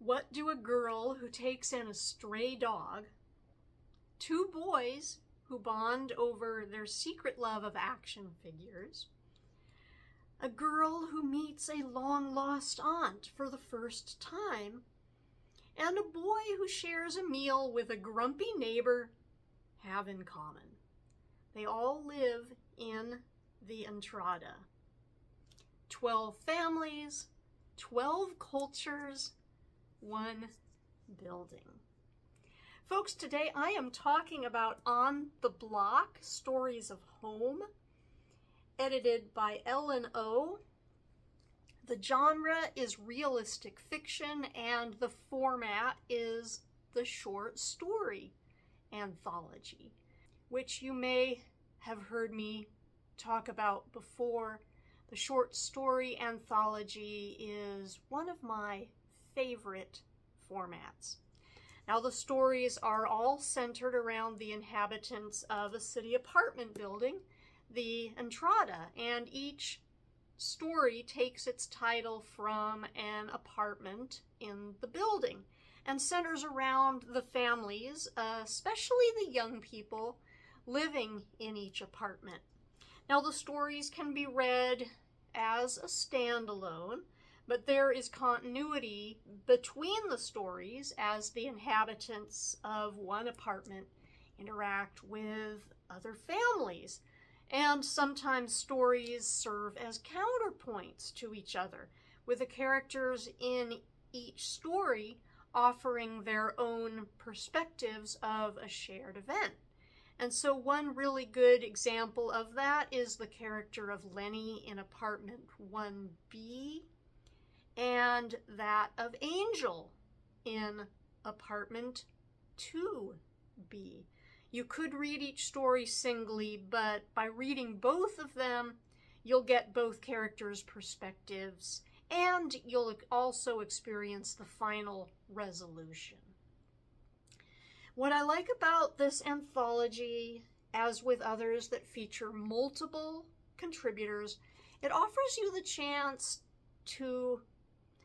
What do a girl who takes in a stray dog, two boys who bond over their secret love of action figures, a girl who meets a long-lost aunt for the first time, and a boy who shares a meal with a grumpy neighbor have in common? They all live in the Entrada. 12 families, 12 cultures, one building. Folks, today I am talking about On the Block, Stories of Home, edited by Ellen O. The genre is realistic fiction and the format is the short story anthology, which you may have heard me talk about before. The short story anthology is one of my favorite formats. Now, the stories are all centered around the inhabitants of a city apartment building, the Entrada, and each story takes its title from an apartment in the building and centers around the families, especially the young people living in each apartment. Now, the stories can be read as a standalone, but there is continuity between the stories as the inhabitants of one apartment interact with other families. And sometimes stories serve as counterpoints to each other, with the characters in each story offering their own perspectives of a shared event. And so one really good example of that is the character of Lenny in apartment 1B, and that of Angel in apartment 2B. You could read each story singly, but by reading both of them, you'll get both characters' perspectives, and you'll also experience the final resolution. What I like about this anthology, as with others that feature multiple contributors, it offers you the chance to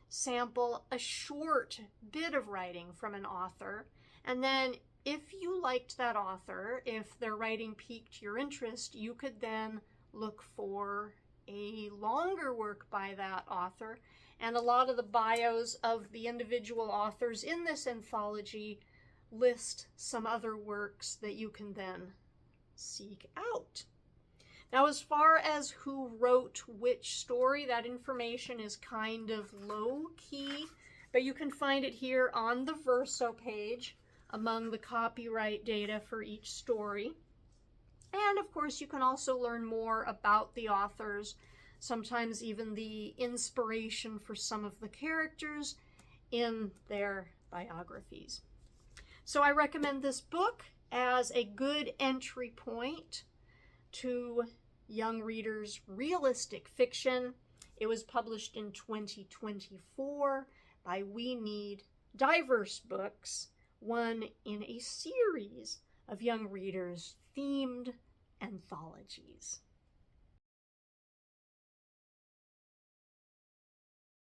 sample a short bit of writing from an author, and then if you liked that author, if their writing piqued your interest, you could then look for a longer work by that author. And a lot of the bios of the individual authors in this anthology list some other works that you can then seek out. Now, as far as who wrote which story, that information is kind of low-key, but you can find it here on the Verso page among the copyright data for each story. And of course, you can also learn more about the authors, sometimes even the inspiration for some of the characters in their biographies. So I recommend this book as a good entry point to young readers' realistic fiction. It was published in 2024 by We Need Diverse Books, one in a series of young readers' themed anthologies.